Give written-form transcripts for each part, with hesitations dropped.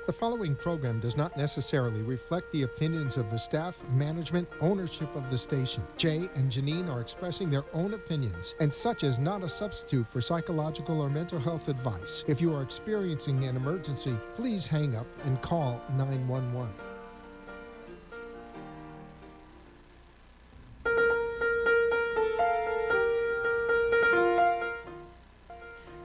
The following program does not necessarily reflect the opinions of the staff, management, ownership of the station. Jay and Janine are expressing their own opinions, and such is not a substitute for psychological or mental health advice. If you are experiencing an emergency, please hang up and call 911.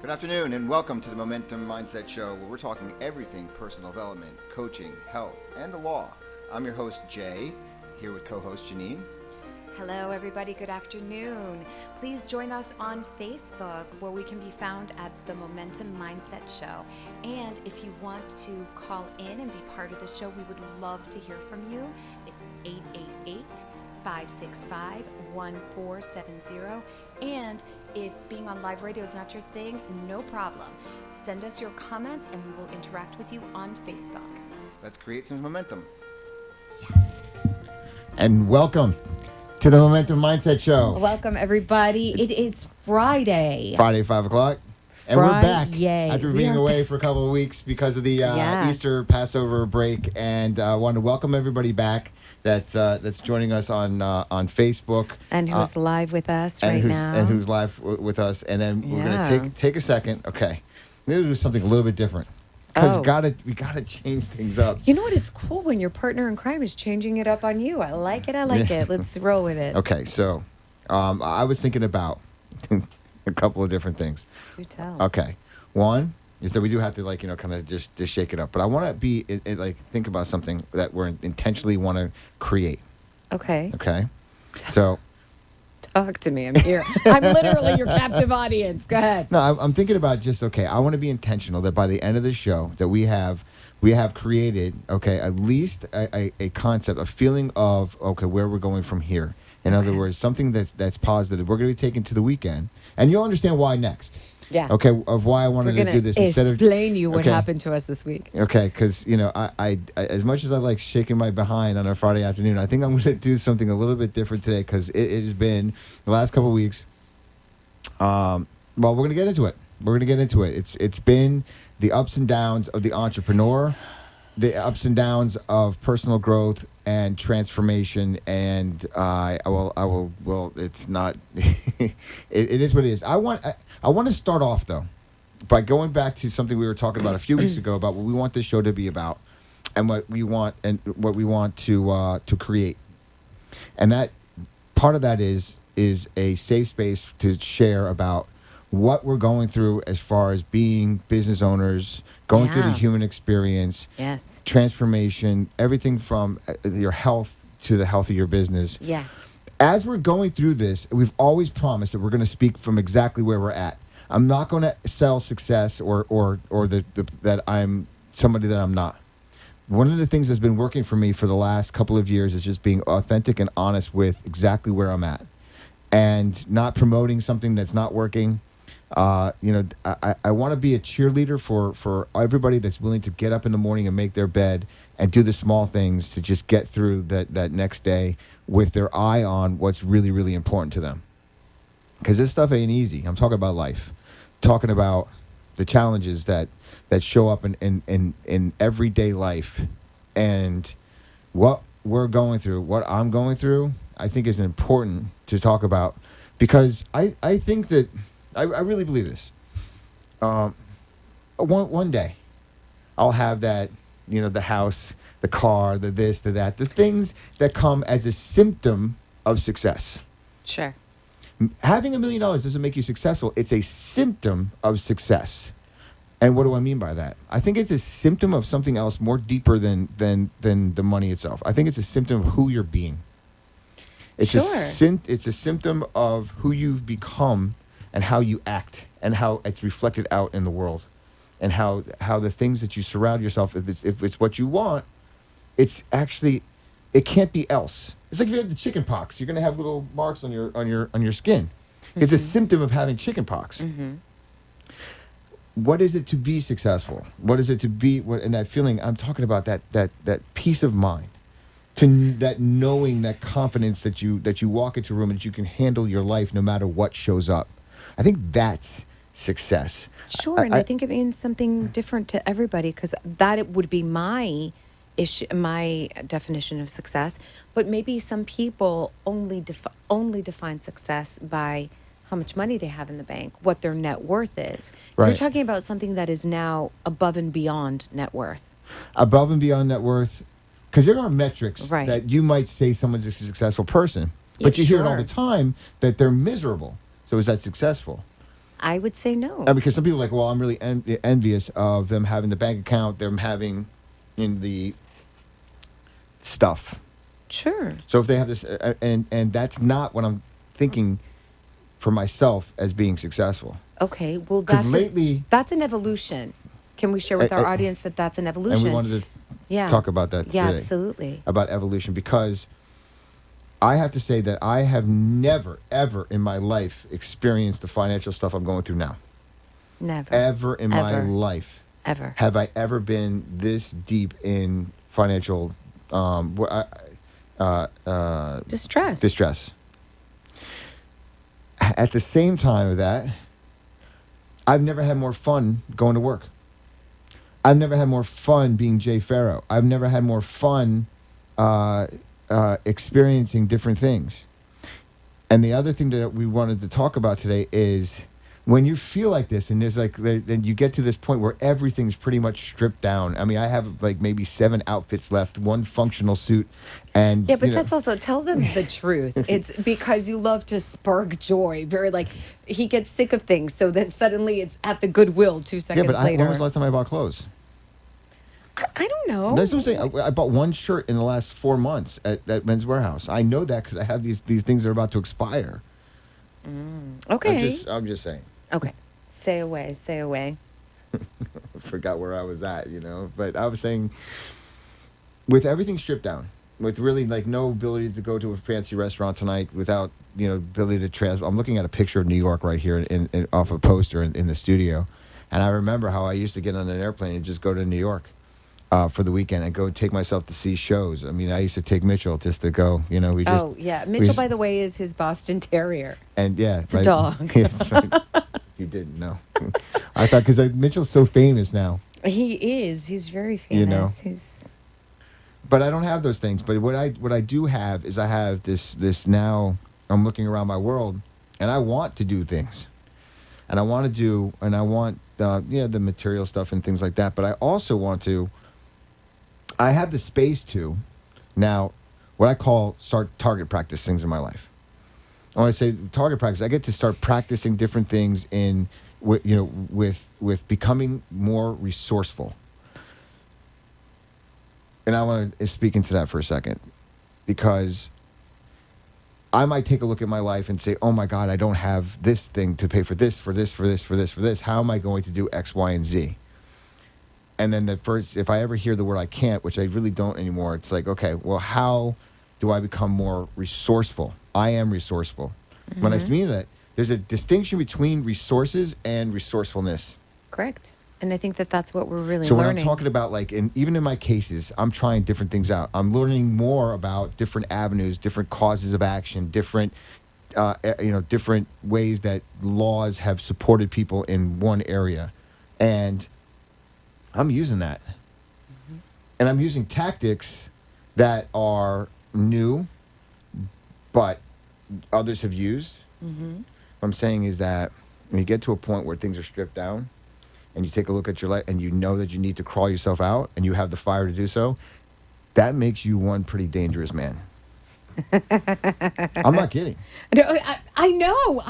Good afternoon and welcome to the Momentum Mindset Show, where we're talking everything personal development, coaching, health, and the law. I'm your host, Jay, here with co-host Janine. Hello, everybody. Good afternoon. Please join us on Facebook, where we can be found at the Momentum Mindset Show. And if you want to call in and be part of the show, we would love to hear from you. It's 888-565-1470. And if being on live radio is not your thing, no problem. Send us your comments and we will interact with you on Facebook. Let's create some momentum. Yes. And welcome to the Momentum Mindset Show. Welcome, everybody. It is Friday. Friday, 5 o'clock. And we're back Yay. after being away for a couple of weeks because of the Easter Passover break. And I want to welcome everybody back that's joining us on Facebook. And who's live with us right now. And who's live with us. And then we're going to take a second. Okay. We're going to do something a little bit different. Because we gotta change things up. You know what? It's cool when your partner in crime is changing it up on you. I like it. Let's roll with it. Okay, so I was thinking about a couple of different things. Do tell. Okay, one is that we do have to kind of just shake it up. But I want to think about something that we're intentionally want to create. Okay. Okay, so. Talk to me. I'm here. I'm literally your captive audience. Go ahead. No, I'm thinking about I want to be intentional that by the end of the show that we have created, at least a concept, a feeling of, where we're going from here. In other words, something that's positive. We're going to be taken to the weekend. And you'll understand why next. Yeah. Okay, of why I wanted to do this. Explain what happened to us this week. Okay, because, I as much as I like shaking my behind on a Friday afternoon, I think I'm going to do something a little bit different today because it has been the last couple of weeks. We're going to get into it. It's been the ups and downs of the entrepreneur, the ups and downs of personal growth and transformation, and I will. It's not. it is what it is. I want to start off though by going back to something we were talking about a few weeks ago about what we want this show to be about, and what we want to create, and that part of that is a safe space to share about what we're going through as far as being business owners, going through the human experience, transformation, everything from your health to the health of your business. Yes. As we're going through this, we've always promised that we're going to speak from exactly where we're at. I'm not going to sell success or that I'm somebody that I'm not. One of the things that's been working for me for the last couple of years is just being authentic and honest with exactly where I'm at, and not promoting something that's not working. I want to be a cheerleader for everybody that's willing to get up in the morning and make their bed and do the small things to just get through that next day with their eye on what's really, really important to them. Because this stuff ain't easy. I'm talking about life. Talking about the challenges that show up in everyday life. And what we're going through, what I'm going through, I think is important to talk about. Because I think that I really believe this. One day, I'll have that, the house, the car, the this, the that, the things that come as a symptom of success. Sure. Having $1 million doesn't make you successful. It's a symptom of success. And what do I mean by that? I think it's a symptom of something else more deeper than the money itself. I think it's a symptom of who you're being. It's a symptom of who you've become and how you act and how it's reflected out in the world, and how the things that you surround yourself, if it's what you want, it's actually, it can't be else. It's like if you have the chicken pox, you're going to have little marks on your skin. Mm-hmm. It's a symptom of having chicken pox. Mm-hmm. What is it to be successful? What is it to be? And that feeling, I'm talking about that peace of mind, to that knowing, that confidence that you walk into a room and that you can handle your life no matter what shows up. I think that's success. Sure, and I think it means something different to everybody because that it would be my issue, my definition of success. But maybe some people only define success by how much money they have in the bank, what their net worth is. You're Right. talking about something that is now above and beyond net worth. Above and beyond net worth, because there are metrics Right. that you might say someone's a successful person, Yeah, but you hear it all sure. the time that they're miserable. So is that successful? I would say no. Because some people are like, well, I'm really envious of them having the bank account, them having in the stuff. Sure. So if they have this, and that's not what I'm thinking for myself as being successful. Okay. Well, 'Cause that's lately- that's an evolution. Can we share with our audience that that's an evolution? And we wanted to yeah. talk about that Yeah, today. absolutely. About evolution, because I have to say that I have never, ever in my life experienced the financial stuff I'm going through now. Never. Ever in my Ever. life Ever. have I ever been this deep in financial Distress. distress. At the same time of that, I've never had more fun going to work. I've never had more fun being Jay Farrow. I've never had more fun experiencing different things. And the other thing that we wanted to talk about today is when you feel like this, and there's like, then you get to this point where everything's pretty much stripped down. I mean, I have like maybe 7 outfits left, 1 functional suit, and Yeah, but you know, that's also, tell them the truth. It's because you love to spark joy. Very like, he gets sick of things, so then suddenly it's at the Goodwill 2 seconds yeah. But later. when was the last time I bought clothes? I don't know. That's what I'm saying. I bought 1 shirt in the last 4 months at Men's Warehouse. I know that because I have these things that are about to expire. Okay. I'm just saying. Okay. Say away. Say away. Forgot where I was at, But I was saying, with everything stripped down, with really like no ability to go to a fancy restaurant tonight, without ability to transfer. I'm looking at a picture of New York right here in off a poster in the studio, and I remember how I used to get on an airplane and just go to New York for the weekend and go take myself to see shows. I mean, I used to take Mitchell just to go. We just. Oh, yeah. Mitchell, by the way, is his Boston Terrier. And yeah, It's a dog. Yeah, that's right. You didn't know. I thought because Mitchell's so famous now. He is. He's very famous. He's. But I don't have those things. But what I do have is I have this now. I'm looking around my world, and I want to do things, and I want the material stuff and things like that. But I also want to. I have the space to now, what I call start target practice things in my life. When I say target practice, I get to start practicing different things with becoming more resourceful. And I want to speak into that for a second, because I might take a look at my life and say, oh my God, I don't have this thing to pay for this, for this, for this, for this, for this. How am I going to do X, Y, and Z? And then if I ever hear the word I can't, which I really don't anymore, it's like, okay, well, how do I become more resourceful? I am resourceful. Mm-hmm. When I mean that, there's a distinction between resources and resourcefulness. Correct. And I think that's what we're really so learning. When I'm talking about, even in my cases, I'm trying different things out. I'm learning more about different avenues, different causes of action, different ways that laws have supported people in one area. And I'm using that. Mm-hmm. And I'm using tactics that are new, but others have used. Mm-hmm. What I'm saying is that when you get to a point where things are stripped down and you take a look at your life and you know that you need to crawl yourself out and you have the fire to do so, that makes you one pretty dangerous man. I'm not kidding. No, I know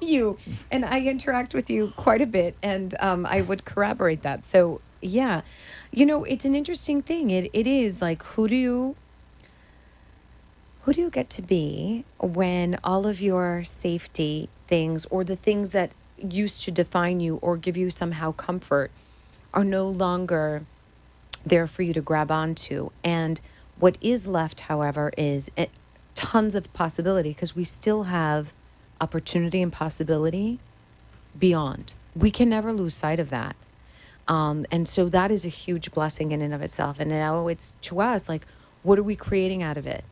you, and I interact with you quite a bit, and I would corroborate that. So yeah, it's an interesting thing. It is like, who do you get to be when all of your safety things, or the things that used to define you or give you somehow comfort, are no longer there for you to grab onto? And what is left, however, is tons of possibility, because we still have opportunity and possibility beyond. We can never lose sight of that. And so that is a huge blessing in and of itself. And now it's to us, like, what are we creating out of it?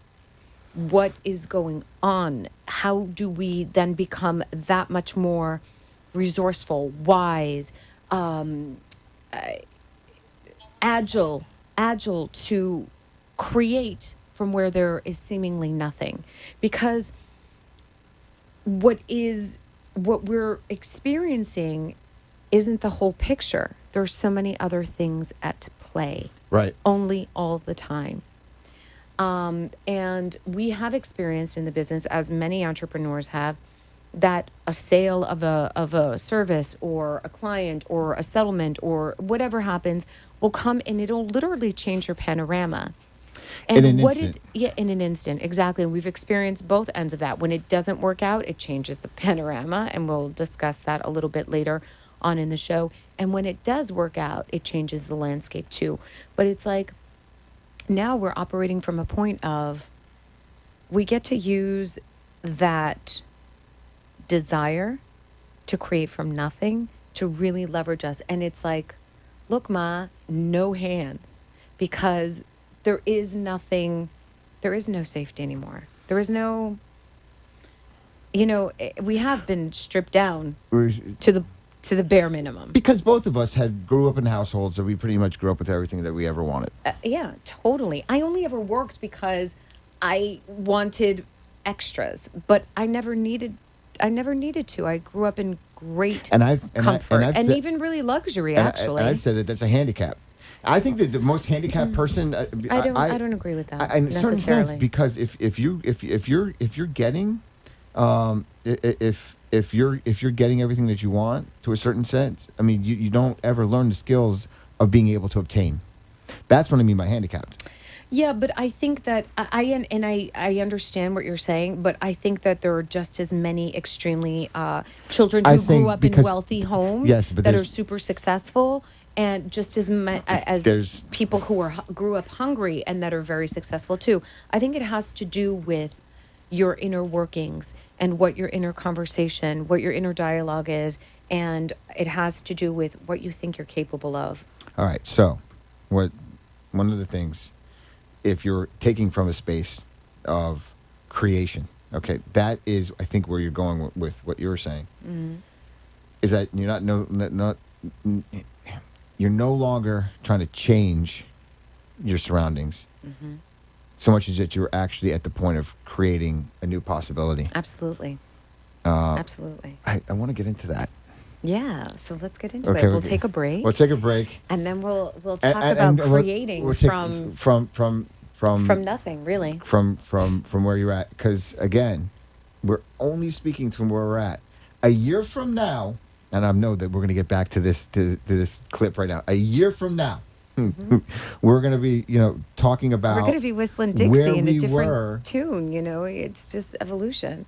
What is going on? How do we then become that much more resourceful, wise, agile to create from where there is seemingly nothing. Because what we're experiencing isn't the whole picture. There's so many other things at play. Right. Only all the time. And we have experienced in the business, as many entrepreneurs have, that a sale of a service or a client or a settlement or whatever happens will come and it'll literally change your panorama. And In an what instant. in an instant, exactly. And we've experienced both ends of that. When it doesn't work out, it changes the panorama, and we'll discuss that a little bit later on in the show. And when it does work out, it changes the landscape too. But it's like now we're operating from a point of we get to use that desire to create from nothing to really leverage us. And it's like, look, Ma, no hands, because there is no safety anymore. There is no, we have been stripped down to the bare minimum. Because both of us grew up in households that we pretty much grew up with everything that we ever wanted. Yeah, totally. I only ever worked because I wanted extras, but I never needed to. I grew up in great comfort and even really luxury, actually. And I've said that that's a handicap. I think that the most handicapped person. I don't agree with that. In a certain necessarily. sense, because if you're getting, if you're getting everything that you want to a certain sense, I mean, you don't ever learn the skills of being able to obtain. That's what I mean by handicapped. Yeah, but I think that I understand what you're saying, but I think that there are just as many extremely children who grew up in wealthy homes that are super successful, and just as people who grew up hungry and that are very successful too. I think it has to do with your inner workings and what your inner conversation, what your inner dialogue is, and it has to do with what you think you're capable of. All right, so one of the things, if you're taking from a space of creation, okay, that is, I think, where you're going with what you were saying, is that you're no longer trying to change your surroundings so much as that you're actually at the point of creating a new possibility. Absolutely. Absolutely. I want to get into that. Yeah, so let's get into it. We'll take a break. We'll take a break. And then we'll talk about creating from nothing, really. From where you're at. Because, again, we're only speaking from where we're at. A year from now, and I know that we're going to get back to this clip right now. A year from now, we're going to be, talking about. We're going to be whistling Dixie in a different tune. It's just evolution.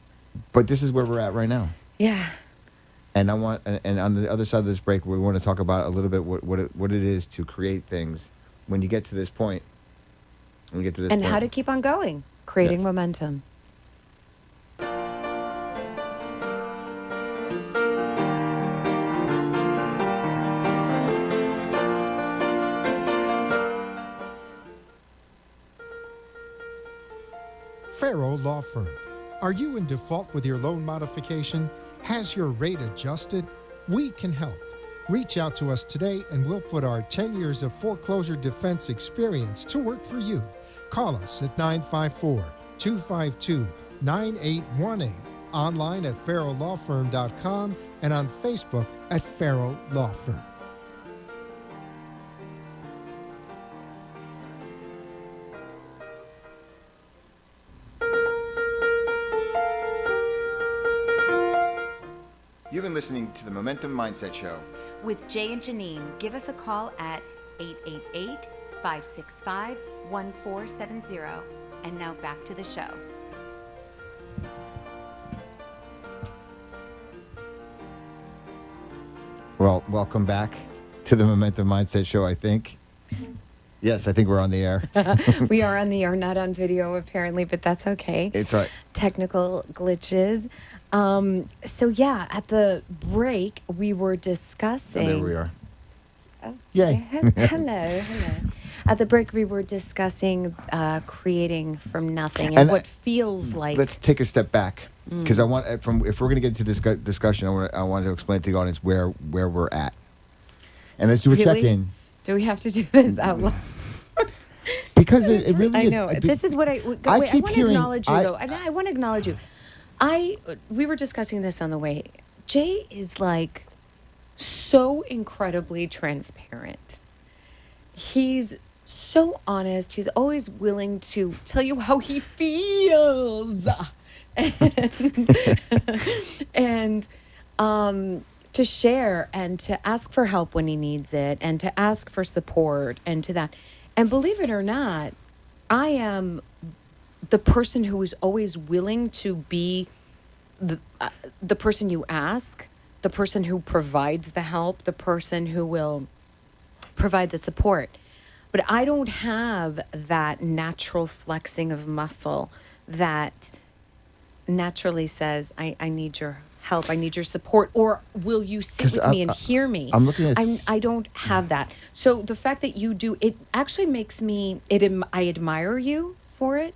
But this is where we're at right now. Yeah. And and on the other side of this break, we want to talk about a little bit what it is to create things when you get to this point. And how to keep on going, creating momentum. Farrow Law Firm. Are you in default with your loan modification? Has your rate adjusted? We can help. Reach out to us today and we'll put our 10 years of foreclosure defense experience to work for you. Call us at 954-252-9818, online at farrowlawfirm.com, and on Facebook at Farrow Law Firm. You've been listening to the Momentum Mindset Show with Jay and Janine. Give us a call at 888-565-1470. And now back to the show. Well, welcome back to the Momentum Mindset Show, I think. Yes, I think we're on the air. We are on the air, not on video apparently, but that's okay. It's right. Technical glitches. So yeah, at the break, we were discussing. Oh, there we are. Oh, Yay. hello. At the break, we were discussing creating from nothing and And what feels like. Let's take a step back because I want if we're going to get into this discussion, I want to explain to the audience where we're at, and let's do a Really? check-in Do we have to do this out loud? because it really I is. know. This is what I. Wait, I I keep want to hearing- acknowledge you, I- though. I want to acknowledge you. We were discussing this on the way. Jay is like so incredibly transparent. He's so honest. He's always willing to tell you how he feels. And to share and to ask for help when he needs it and to ask for support and to that. And believe it or not, I am the person who is always willing to be the person you ask, the person who provides the help, the person who will provide the support. But I don't have that natural flexing of muscle that naturally says, I need your help, I need your support, or will you sit 'Cause with me and hear me? I'm looking at I don't have that. So the fact that you do, it actually makes me, I admire you for it.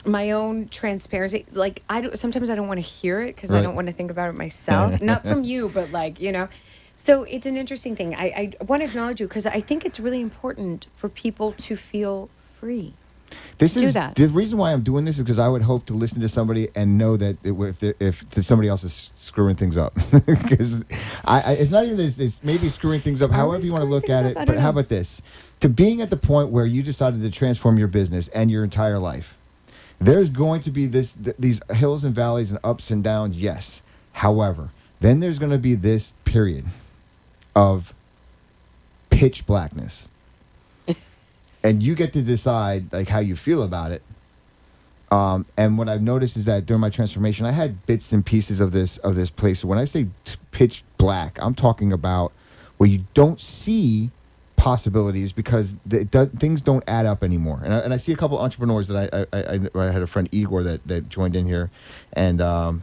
My own transparency, like sometimes I don't want to hear it because I Right. don't want to think about it myself. Not from you, but like, So it's an interesting thing. I want to acknowledge you because I think it's really important for people to feel free. This do is that. the reason why I'm doing this is because I would hope to listen to somebody and know that if somebody else is screwing things up, because it's not even this. It's maybe screwing things up. Are we However you want to screwing look things at up? it. I But don't how know. about this? To being at the point where you decided to transform your business and your entire life, there's going to be these hills and valleys and ups and downs. Yes. However, then there's going to be this period of pitch blackness. And you get to decide like how you feel about it. And what I've noticed is that during my transformation, I had bits and pieces of this place. When I say pitch black, I'm talking about where you don't see possibilities because things don't add up anymore. And I see a couple entrepreneurs that I had a friend Igor that joined in here, and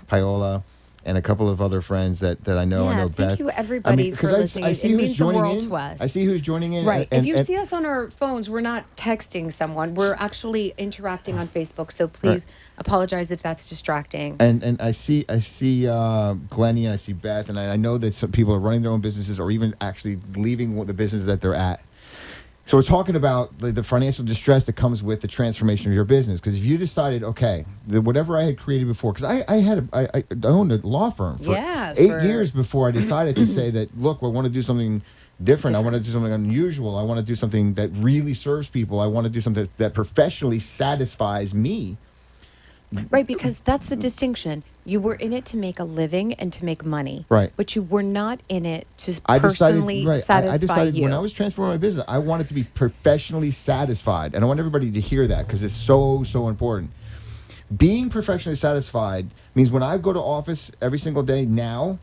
Paola. And a couple of other friends that I know. I know thank Beth. you everybody for 'cause listening. I It see who's means the joining world in. to us. I see who's joining in. Right. And, if you and- see us on our phones, we're not texting someone. We're actually interacting on Facebook. So please apologize if that's distracting. And I see Glennie and I see Beth, and I know that some people are running their own businesses or even actually leaving the business that they're at. So we're talking about the financial distress that comes with the transformation of your business. Because if you decided, okay, whatever I had created before, because I owned a law firm for 8 years before I decided to say that, look, I want to do something different. I want to do something unusual. I want to do something that really serves people. I want to do something that professionally satisfies me. Right, because that's the distinction. You were in it to make a living and to make money. Right. But you were not in it to I personally decided, satisfy I decided you. when I was transforming my business, I wanted to be professionally satisfied. And I want everybody to hear that because it's so important. Being professionally satisfied means when I go to office every single day now,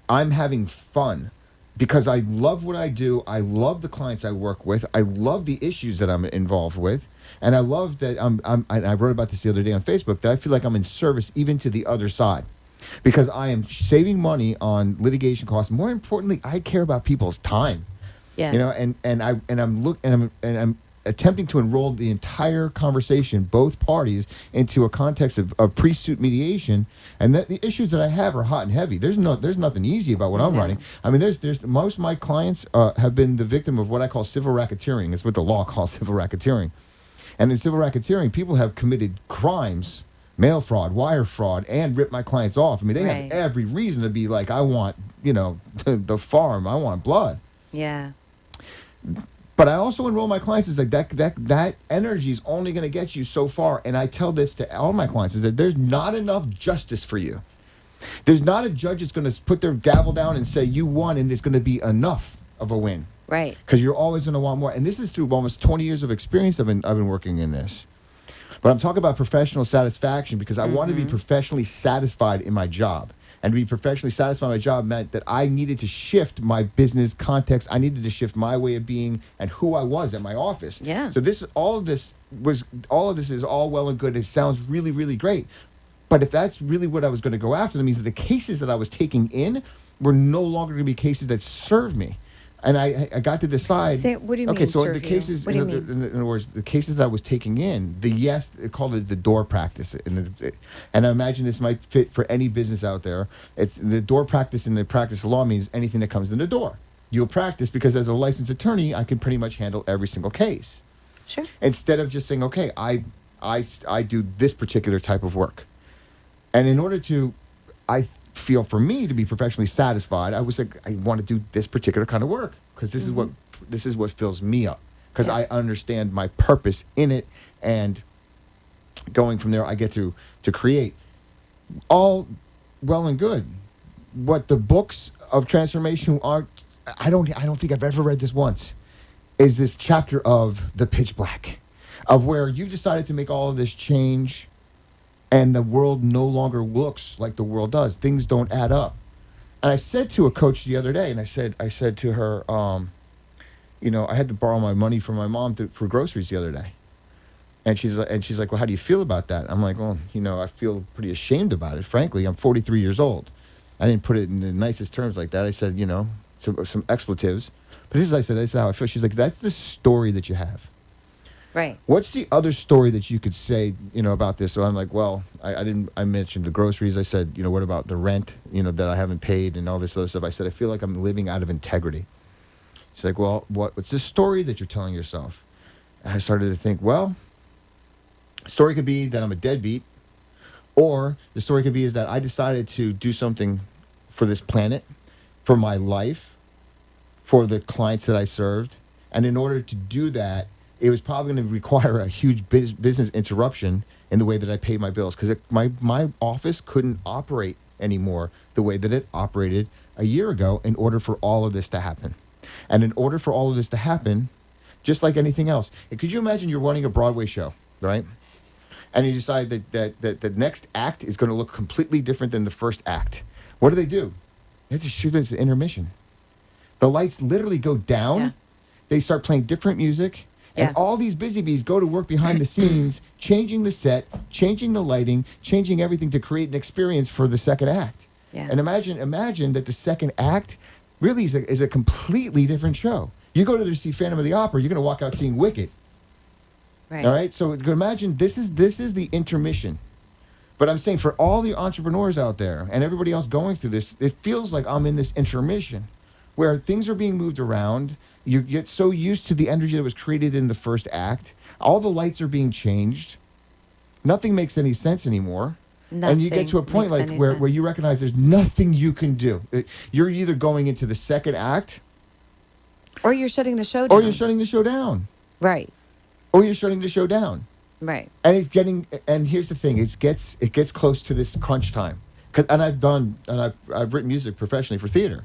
I'm having fun because I love what I do. I love the clients I work with. I love the issues that I'm involved with. And I love that I wrote about this the other day on Facebook, that I feel like I'm in service even to the other side because I am saving money on litigation costs. More importantly, I care about people's time. Yeah. I'm attempting to enroll the entire conversation, both parties, into a context of pre-suit mediation, and that the issues that I have are hot and heavy. There's nothing easy about what I'm running. I mean, there's most of my clients have been the victim of what I call civil racketeering. It's what the law calls civil racketeering. And in civil racketeering, people have committed crimes, mail fraud, wire fraud, and ripped my clients off. I mean, they have every reason to be like, I want, the farm, I want blood. Yeah. But I also enroll my clients is like that energy is only going to get you so far. And I tell this to all my clients is that there's not enough justice for you. There's not a judge that's going to put their gavel down and say you won and it's going to be enough of a win. Right. Because you're always going to want more. And this is through almost 20 years of experience I've been working in this. But I'm talking about professional satisfaction because I want to be professionally satisfied in my job. And to be professionally satisfied in my job meant that I needed to shift my business context. I needed to shift my way of being and who I was at my office. Yeah. So all of this is all well and good. It sounds really, really great. But if that's really what I was going to go after, that means that the cases that I was taking in were no longer going to be cases that serve me. And I got to decide. What do you okay, mean, so serve the you? cases, What do you in other words, the cases that I was taking in, they called it the door practice. And I imagine this might fit for any business out there. The door practice in the practice of law means anything that comes in the door. You'll practice because as a licensed attorney, I can pretty much handle every single case. Sure. Instead of just saying, okay, I do this particular type of work. And in order to, I feel for me to be professionally satisfied, I was like, I want to do this particular kind of work because this is what fills me up because I understand my purpose in it, and going from there, I get to create. All well and good. What the books of transformation are, I don't think I've ever read this once, is this chapter of the pitch black, of where you've decided to make all of this change and the world no longer looks like the world does. Things don't add up. And I said to a coach the other day, and I said to her, I had to borrow my money from my mom for groceries the other day. And she's like, well, how do you feel about that? I'm like, well, I feel pretty ashamed about it. Frankly, I'm 43 years old. I didn't put it in the nicest terms like that. I said, some expletives. But this is how I feel. She's like, that's the story that you have. Right. What's the other story that you could say, about this? So I'm like, well, I mentioned the groceries. I said, what about the rent, that I haven't paid and all this other stuff. I said, I feel like I'm living out of integrity. She's like, well, what's the story that you're telling yourself? And I started to think, well, the story could be that I'm a deadbeat, or the story could be is that I decided to do something for this planet, for my life, for the clients that I served. And in order to do that, it was probably going to require a huge business interruption in the way that I paid my bills, because my office couldn't operate anymore the way that it operated a year ago in order for all of this to happen. And in order for all of this to happen, just like anything else, could you imagine you're running a Broadway show, right? And you decide that the next act is going to look completely different than the first act. What do? They have to shoot this intermission. The lights literally go down. Yeah. They start playing different music. And all these busy bees go to work behind the scenes, changing the set, changing the lighting, changing everything to create an experience for the second act. Yeah. And imagine that the second act really is a completely different show. You go to see Phantom of the Opera, you're going to walk out seeing Wicked. Right. All right? So imagine this is the intermission. But I'm saying for all the entrepreneurs out there and everybody else going through this, it feels like I'm in this intermission where things are being moved around. You get so used to the energy that was created in the first act. All the lights are being changed. Nothing makes any sense anymore. And you get to a point like where you recognize there's nothing you can do. You're either going into the second act, or you're shutting the show down. Or you're shutting the show down. Right. Or you're shutting the show down. Right. And here's the thing, it gets close to this crunch time. I've written music professionally for theater.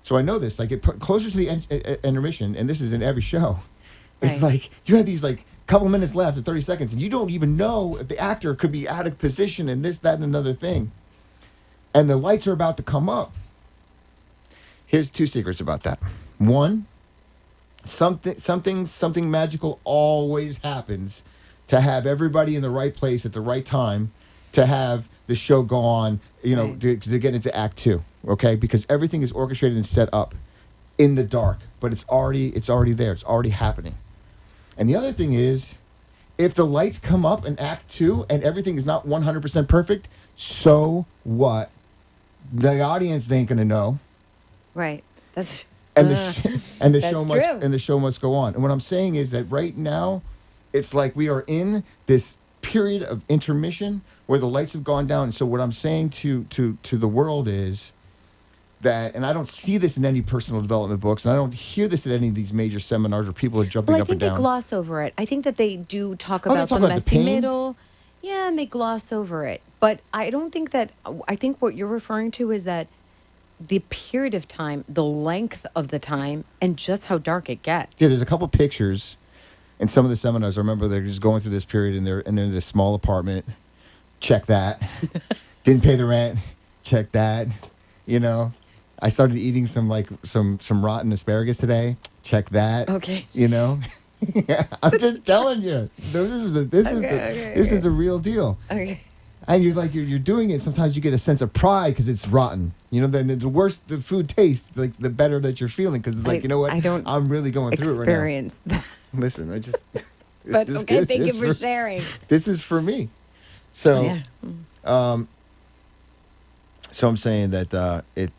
So I know this, closer to the intermission, and this is in every show. It's like you have these couple minutes left and 30 seconds, and you don't even know if the actor could be out of position and this, that, and another thing. And the lights are about to come up. Here's 2 secrets about that. 1, something magical always happens to have everybody in the right place at the right time to have the show go on, to get into Act 2, okay? Because everything is orchestrated and set up in the dark, but it's already there. It's already happening. And the other thing is, if the lights come up in Act 2 and everything is not 100% perfect, so what? The audience ain't going to know. Right. That's and the show must go on. And what I'm saying is that right now, it's like we are in this period of intermission where the lights have gone down. And so what I'm saying to the world is that, and I don't see this in any personal development books, and I don't hear this at any of these major seminars where people are jumping up and down. I think they gloss over it. I think that they do talk about the messy middle. Yeah, and they gloss over it. But I think what you're referring to is that the period of time, the length of the time, and just how dark it gets. Yeah, there's a couple pictures in some of the seminars. I remember they're just going through this period, and they're in this small apartment. Check that. Didn't pay the rent. Check that. I started eating some rotten asparagus today. Check that. Okay. I'm just telling you. This is the real deal. Okay. And you're doing it. Sometimes you get a sense of pride because it's rotten. Then the worse the food tastes, like the better that you're feeling because it's like, you know what? I'm really going through it right now. Experience that. Listen, I just. But okay, thank you for sharing. This is for me. So, Yeah. So I'm saying that it.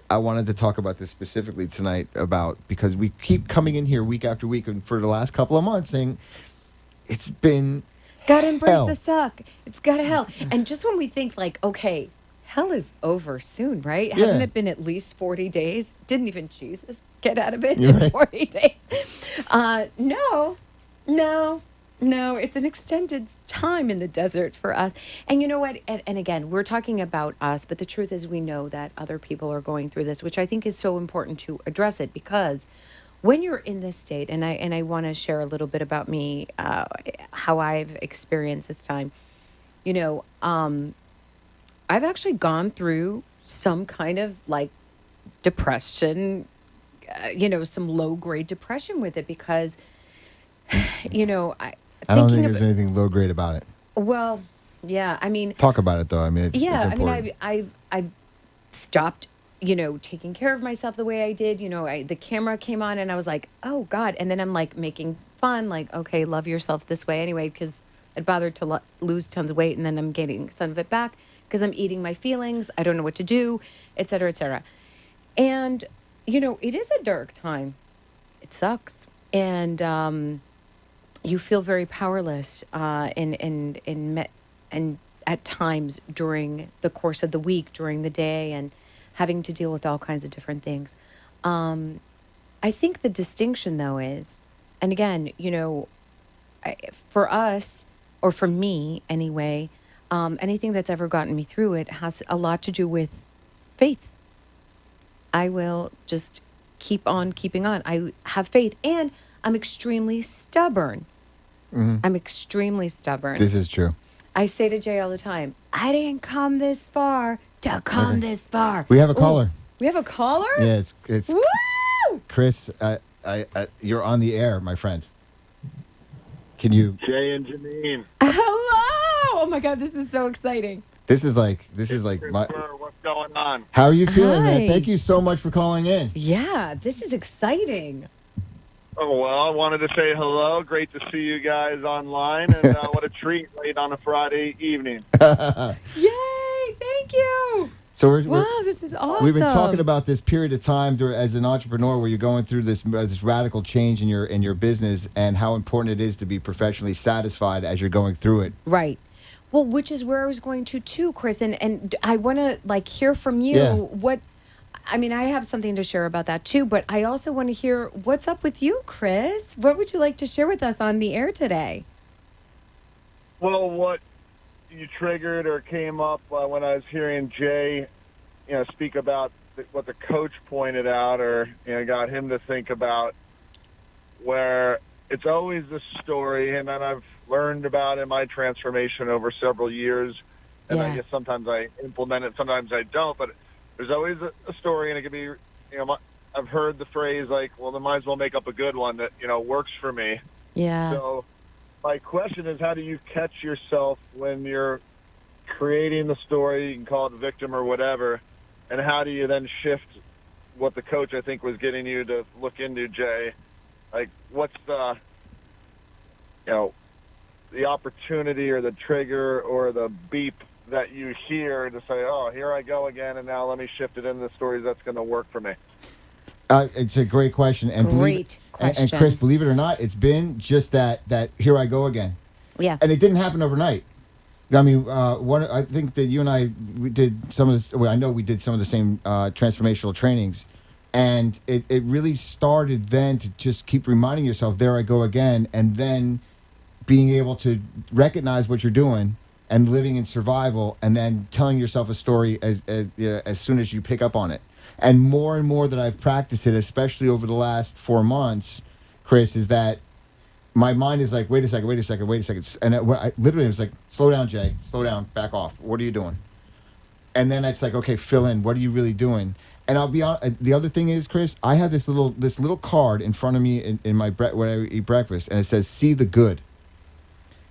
I wanted to talk about this specifically tonight because we keep coming in here week after week and for the last couple of months saying it's been gotta embrace hell. the suck. It's gotta hell. And just when we think like, okay, hell is over soon, right? Yeah. Hasn't it been at least 40 days? Didn't even Jesus get out of it You're in right. 40 days? No, it's an extended time in the desert for us. And you know what? And again, we're talking about us, but the truth is we know that other people are going through this, which I think is so important to address it because when you're in this state, and I want to share a little bit about me, how I've experienced this time. I've actually gone through some kind of like depression, some low grade depression with it because, I don't think there's anything low grade about it. Well, yeah, I mean, Talk about it though. I mean, it's important. I've stopped, taking care of myself the way I did. The camera came on and I was like, oh God. And then I'm like making fun, like, okay, love yourself this way anyway, because I'd bothered to lose tons of weight and then I'm getting some of it back because I'm eating my feelings. I don't know what to do, et cetera, et cetera. And, it is a dark time. It sucks. And, you feel very powerless and at times during the course of the week, during the day, and having to deal with all kinds of different things. I think the distinction, though, is, and again, for us, or for me anyway, anything that's ever gotten me through it has a lot to do with faith. I will just keep on keeping on. I have faith, and I'm extremely stubborn. Mm-hmm. I'm extremely stubborn. This is true. I say to Jay all the time, I didn't come this far to come this far. We have a caller. We have a caller? Yeah, it's Woo! Chris. You're on the air, my friend. Can you? Jay and Janine. Hello! Oh my God, this is so exciting. This is like my. What's going on? How are you feeling, man? Hi. Thank you so much for calling in. Yeah, this is exciting. Oh, well, I wanted to say hello. Great to see you guys online, and what a treat late on a Friday evening. Yay! Thank you. So Wow, this is awesome. We've been talking about this period of time as an entrepreneur where you're going through this radical change in your business and how important it is to be professionally satisfied as you're going through it. Right. Well, which is where I was going to too, Chris, and I want to hear from you what. I mean, I have something to share about that too, but I also want to hear what's up with you, Chris. What would you like to share with us on the air today? Well, what you triggered or came up when I was hearing Jay, speak about what the coach pointed out, or got him to think about, where it's always the story, and then I've learned about in my transformation over several years, and I guess sometimes I implement it, sometimes I don't, but there's always a story, and it could be, I've heard the phrase well, then might as well make up a good one that, works for me. Yeah. So my question is, how do you catch yourself when you're creating the story? You can call it victim or whatever. And how do you then shift what the coach, I think, was getting you to look into, Jay? What's the opportunity or the trigger or the beep that you hear to say, oh, here I go again, and now let me shift it into the stories that's going to work for me? It's a great question. And Great question. And Chris, believe it or not, it's been just that here I go again. Yeah. And it didn't happen overnight. I mean, I think that you and we did some of this. Well, I know we did some of the same transformational trainings. And it really started then to just keep reminding yourself, there I go again, and then being able to recognize what you're doing and living in survival, and then telling yourself a story as soon as you pick up on it. And more that I've practiced it, especially over the last 4 months, Chris, is that my mind is like, wait a second. And I literally was like, slow down, Jay, slow down, back off. What are you doing? And then it's like, okay, fill in. What are you really doing? And I'll be honest, the other thing is, Chris, I have this little card in front of me in my when I eat breakfast, and it says, see the good.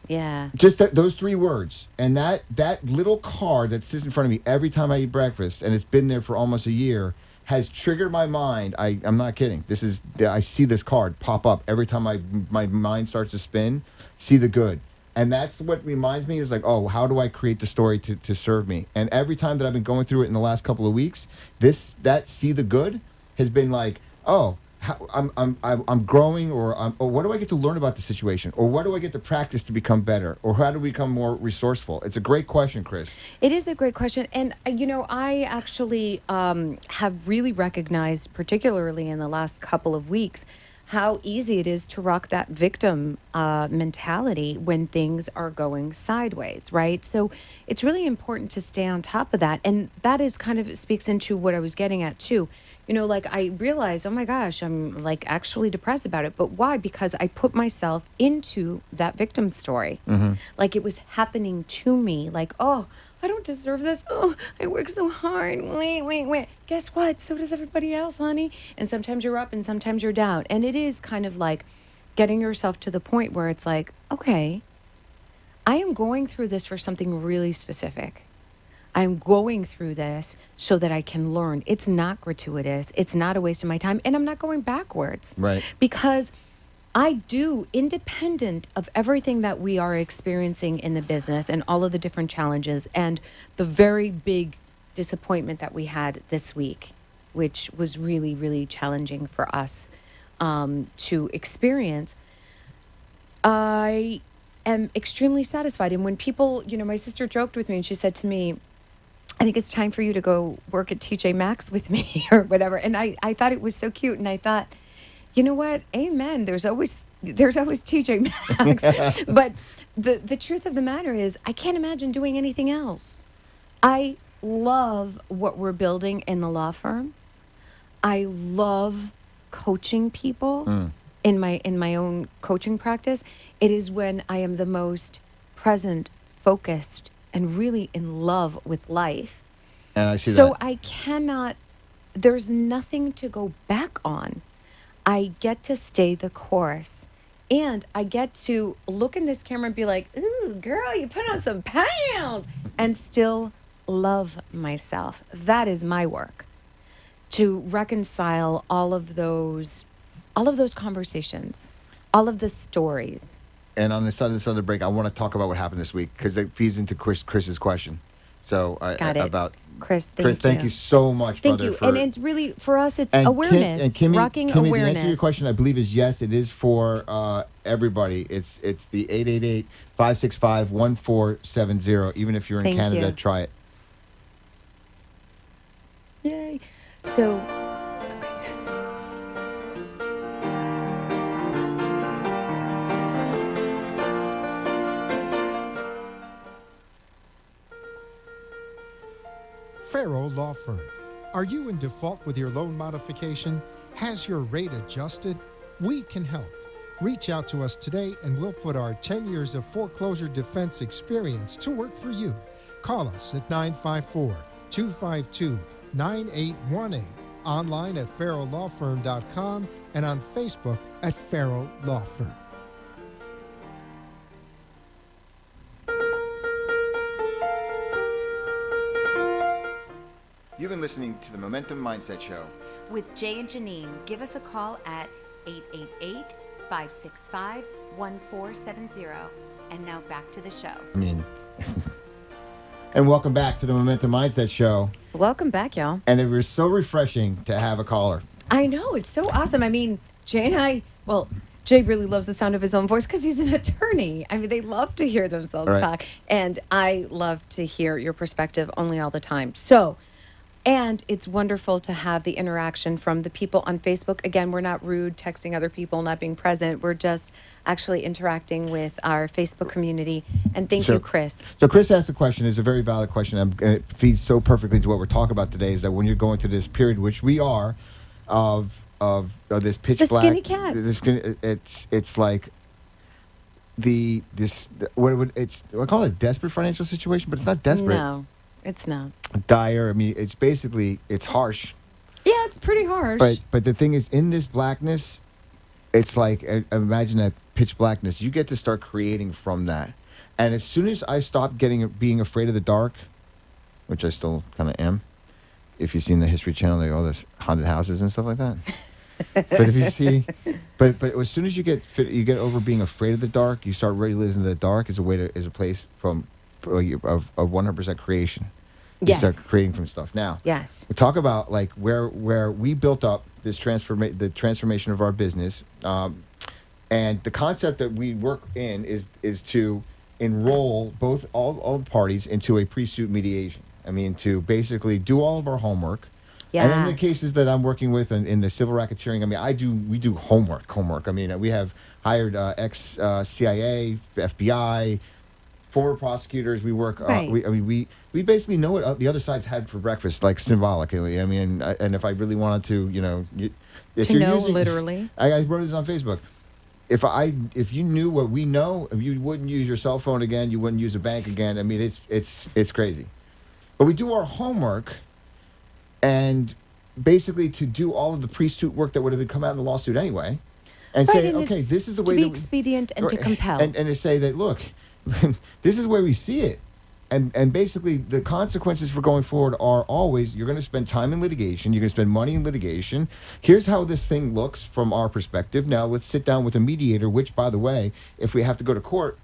Yeah. Just those 3 words, and that little card that sits in front of me every time I eat breakfast, and it's been there for almost a year, has triggered my mind. I'm not kidding. I see this card pop up every time my mind starts to spin. See the good, and that's what reminds me is like, oh, how do I create the story to serve me? And every time that I've been going through it in the last couple of weeks, that see the good has been like, oh. I'm growing, or what do I get to learn about the situation, or what do I get to practice to become better, or how do we become more resourceful? It's a great question, Chris. It is a great question. And, I actually have really recognized, particularly in the last couple of weeks, how easy it is to rock that victim mentality when things are going sideways, right? So it's really important to stay on top of that. And that is kind of speaks into what I was getting at, too. Like I realized, oh my gosh, I'm like actually depressed about it. But why? Because I put myself into that victim story. Like it was happening to me. Like, oh, I don't deserve this. Oh, I work so hard. Wait. Guess what? So does everybody else, honey. And sometimes you're up and sometimes you're down. And it is kind of like getting yourself to the point where it's like, okay, I am going through this for something really specific. I'm going through this so that I can learn. It's not gratuitous. It's not a waste of my time. And I'm not going backwards. Right. Because I do, independent of everything that we are experiencing in the business and all of the different challenges and the very big disappointment that we had this week, which was really, really challenging for us to experience, I am extremely satisfied. And when people, my sister joked with me and she said to me, I think it's time for you to go work at TJ Maxx with me or whatever. And I thought it was so cute. And I thought, you know what? Amen. There's always TJ Maxx. But the truth of the matter is I can't imagine doing anything else. I love what we're building in the law firm. I love coaching people in my own coaching practice. It is when I am the most present, focused, and really in love with life. And I see that. So I cannot, there's nothing to go back on. I get to stay the course. And I get to look in this camera and be like, ooh, girl, you put on some pounds. And still love myself. That is my work. To reconcile all of those conversations, all of the stories. And on this other break, I want to talk about what happened this week because it feeds into Chris's question. So Got it. About Chris, thank you so much, thank brother. You. And it's really, for us, it's awareness. Kimmy, rocking Kimmy, awareness. the answer to your question, I believe, is yes. It is for everybody. It's the 888-565-1470. Even if you're in Canada, try it. Yay. So... Farrow Law Firm. Are you in default with your loan modification? Has your rate adjusted? We can help. Reach out to us today and we'll put our 10 years of foreclosure defense experience to work for you. Call us at 954-252-9818, online at farrowlawfirm.com, and on Facebook at Farrow Law Firm. You've been listening to the Momentum Mindset Show with Jay and Janine. Give us a call at 888-565-1470. And now back to the show. And welcome back to the Momentum Mindset Show. Welcome back, y'all. And it was so refreshing to have a caller. I know. It's so awesome. I mean, Jay and Jay really loves the sound of his own voice because he's an attorney. I mean, they love to hear themselves talk. And I love to hear your perspective all the time. So... And it's wonderful to have the interaction from the people on Facebook. Again, we're not rude, texting other people, not being present. We're just actually interacting with our Facebook community. And thank you, Chris. So Chris asked the question. It's a very valid question. And it feeds so perfectly into what we're talking about today, is that when you're going through this period, which we are, of this pitch black. The skinny cats. It's like I call it a desperate financial situation, but it's not desperate. No. It's not. Dire. I mean, it's harsh. Yeah, it's pretty harsh. But the thing is, in this blackness, it's like imagine that pitch blackness. You get to start creating from that, and as soon as I stopped being afraid of the dark, which I still kind of am. If you've seen the History Channel, they all this haunted houses and stuff like that. But if you see, but as soon as you get over being afraid of the dark, you start really listening to the dark as a place of 100% creation. You Yes. start creating from stuff. Now, Yes. we talk about like where we built up this the transformation of our business, and the concept that we work in is to enroll all parties into a pre-suit mediation. I mean, to basically do all of our homework. And in the Yes. cases that I'm working with in the civil racketeering, I mean, we do homework. I mean, we have hired ex-CIA, FBI, former prosecutors. We work. Right. We basically know what the other side's had for breakfast, like symbolically. I mean, and if I really wanted to, if To you're know using, literally. I wrote this on Facebook. If you knew what we know, you wouldn't use your cell phone again. You wouldn't use a bank again. I mean, it's crazy. But we do our homework, and basically to do all of the pre-suit work that would have come out in the lawsuit anyway, and say, and okay, it's this is the to way be that expedient and to compel. and to say that, look, this is where we see it, and basically the consequences for going forward are always you're going to spend time in litigation, you're going to spend money in litigation. Here's how this thing looks from our perspective. Now let's sit down with a mediator, which, by the way, if we have to go to court,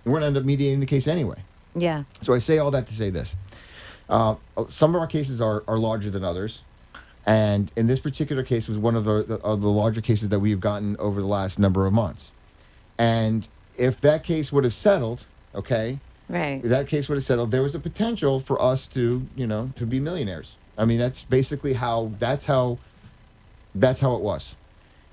we're going to end up mediating the case anyway. Yeah. So I say all that to say this. Some of our cases are larger than others. And in this particular case was one of the larger cases that we've gotten over the last number of months. And if that case would have settled, okay, Right. if that case would have settled, there was a potential for us to be millionaires. I mean, that's basically how it was.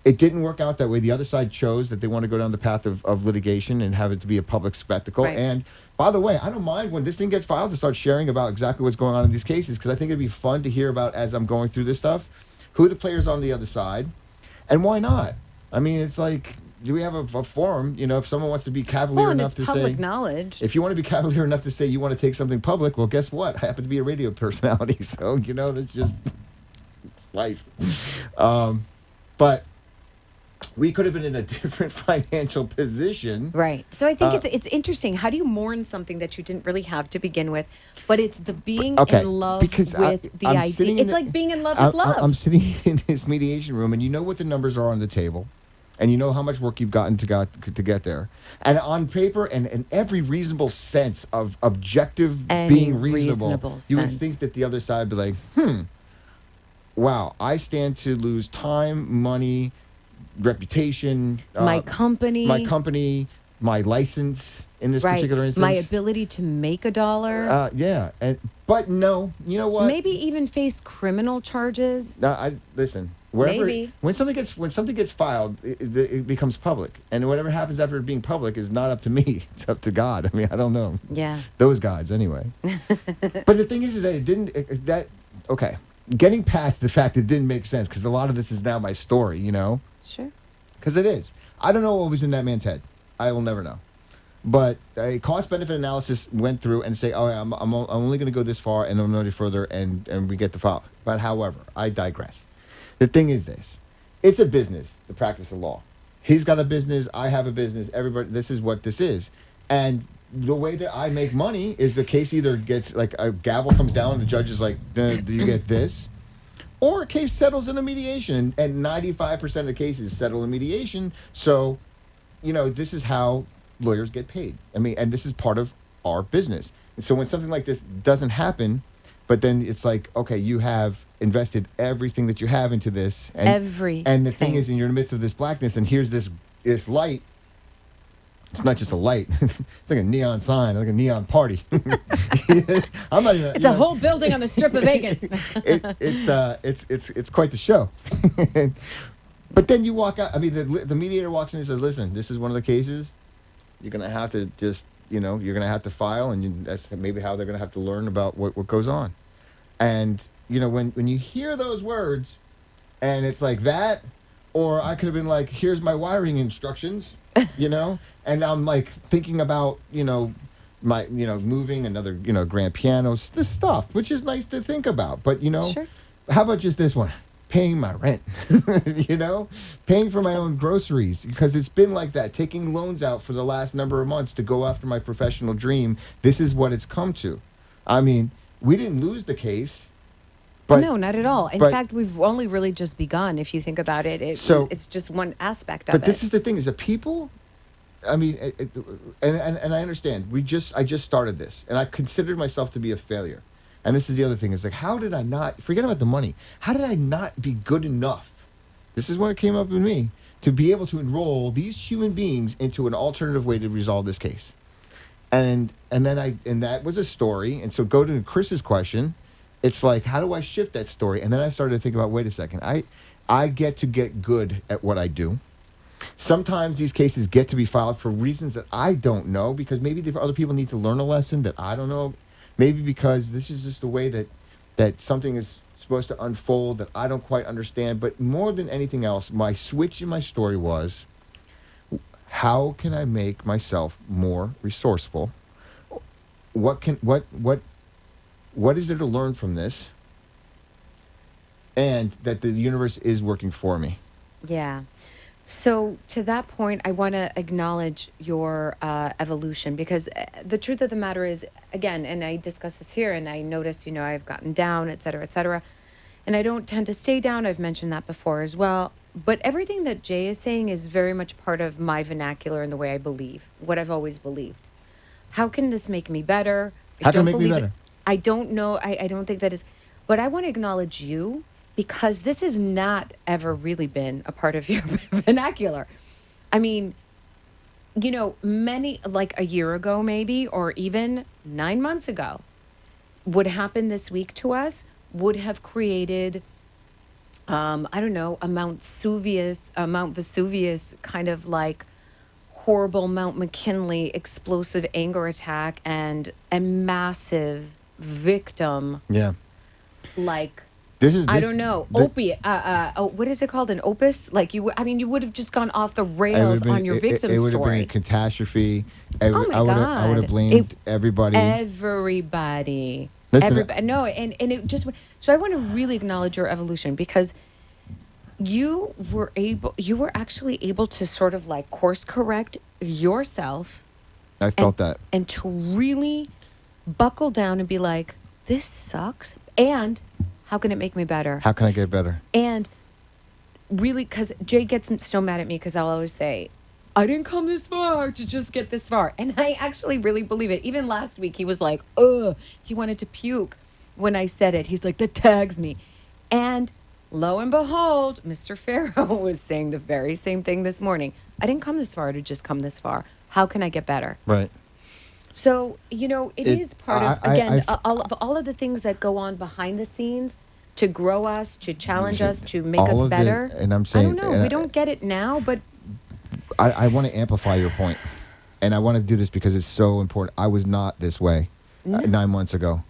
It didn't work out that way. The other side chose that they want to go down the path of litigation and have it to be a public spectacle. Right. And by the way, I don't mind when this thing gets filed to start sharing about exactly what's going on in these cases, because I think it'd be fun to hear about as I'm going through this stuff, who the players on the other side, and why not? I mean, it's like, do we have a forum? If someone wants to be cavalier Well, and enough it's to public say, knowledge. if you want to be cavalier enough to say you want to take something public, well, guess what? I happen to be a radio personality, so that's just life. But we could have been in a different financial position. Right. So I think it's interesting. How do you mourn something that you didn't really have to begin with? But it's the being in love with the I'm idea. It's like being in love with love. I'm sitting in this mediation room, and you know what the numbers are on the table, and you know how much work you've gotten to get there. And on paper, and in every reasonable sense of objective being reasonable, you would think that the other side would be like, wow, I stand to lose time, money, reputation, my company, my license in this right. particular instance, my ability to make $1. Yeah, but no, you know what? Maybe even face criminal charges. Listen. Maybe when something gets filed, it becomes public, and whatever happens after it being public is not up to me. It's up to God. I mean, I don't know. Yeah. Those gods, anyway. But the thing is that it didn't. Okay. Getting past the fact it didn't make sense, because a lot of this is now my story. Sure. Because it is. I don't know what was in that man's head. I will never know. But a cost-benefit analysis went through and say, all right, I'm only going to go this far and I'm not any further, and we get the file. But however, I digress. The thing is this. It's a business, the practice of law. He's got a business. I have a business. Everybody, this is what this is. And the way that I make money is the case either gets, like, a gavel comes down and the judge is like, do you get this? Or a case settles in a mediation, and 95% of the cases settle in mediation. So, this is how lawyers get paid. I mean, and this is part of our business. And so when something like this doesn't happen, but then it's like, okay, you have invested everything that you have into this. And, everything. And the thing is, and you're in the midst of this blackness, and here's this light. It's not just a light. It's like a neon sign, like a neon party. I'm not even. It's a whole building on the strip of Vegas. It's quite the show. But then you walk out. I mean, the mediator walks in and says, "Listen, this is one of the cases. You're gonna have to just, you're gonna have to file, and that's maybe how they're gonna have to learn about what goes on." And when you hear those words, and it's like that, or I could have been like, "Here's my wiring instructions," and I'm like thinking about, my, moving another, grand piano, this stuff, which is nice to think about. But, Sure. how about just this one? paying my rent, paying for my own groceries, because it's been like that, taking loans out for the last number of months to go after my professional dream. This is what it's come to. I mean, we didn't lose the case. But, no, not at all. In fact, we've only really just begun. If you think about it, it's just one aspect of it. But this is the thing: is that people. I mean, and I understand. I just started this, and I considered myself to be a failure. And this is the other thing: is like, how did I not forget about the money? How did I not be good enough? This is when it came up with me to be able to enroll these human beings into an alternative way to resolve this case. And that was a story. And so go to Chris's question. It's like, how do I shift that story? And then I started to think about, wait a second, I get to get good at what I do. Sometimes these cases get to be filed for reasons that I don't know, because maybe the other people need to learn a lesson that I don't know. Maybe because this is just the way that something is supposed to unfold that I don't quite understand. But more than anything else, my switch in my story was, how can I make myself more resourceful? What is there to learn from this? And that the universe is working for me. Yeah. So to that point, I want to acknowledge your evolution, because the truth of the matter is, again, and I discuss this here, and I notice, I've gotten down, et cetera, and I don't tend to stay down. I've mentioned that before as well. But everything that Jay is saying is very much part of my vernacular and the way I believe, what I've always believed. How can this make me better? How can it make me better? I don't know. I don't think that is. But I want to acknowledge you, because this has not ever really been a part of your vernacular. I mean, many, like a year ago maybe, or even 9 months ago, what happened this week to us would have created, I don't know, a Mount Vesuvius kind of like horrible Mount McKinley explosive anger attack and a massive victim. Yeah. Like, I don't know, opiate. What is it called? An opus? Like you would have just gone off the rails on your victim story. It would have been a catastrophe. Oh my God! I would have blamed everybody. Everybody. Listen, everybody. No, and it just. So I want to really acknowledge your evolution, because you were actually able to sort of like course correct yourself. I felt that. And to really buckle down and be like, this sucks, and how can it make me better? How can I get better? And really, because Jay gets so mad at me because I'll always say, I didn't come this far to just get this far. And I actually really believe it. Even last week, he was like, ugh, he wanted to puke when I said it. He's like, that tags me. And lo and behold, Mr. Farrow was saying the very same thing this morning. I didn't come this far to just come this far. How can I get better? Right. So, it is part of, all of the things that go on behind the scenes to grow us, to challenge us, to make us better. And I'm saying, I don't know. We don't get it now, but I want to amplify your point. And I want to do this because it's so important. I was not this way 9 months ago.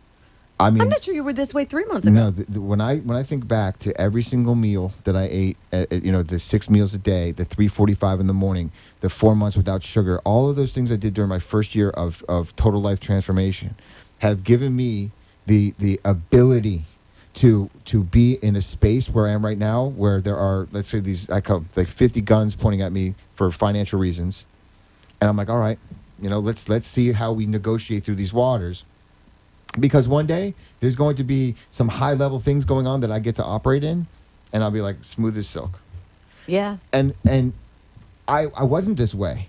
I mean, I'm not sure you were this way 3 months ago. No, when I think back to every single meal that I ate, the 6 meals a day, the 3:45 in the morning, the 4 months without sugar, all of those things I did during my first year of total life transformation have given me the ability to be in a space where I am right now, where there are, let's say, I call like 50 guns pointing at me for financial reasons, and I'm like, all right, let's see how we negotiate through these waters. Because one day there's going to be some high level things going on that I get to operate in, and I'll be like smooth as silk. yeah. And I wasn't this way.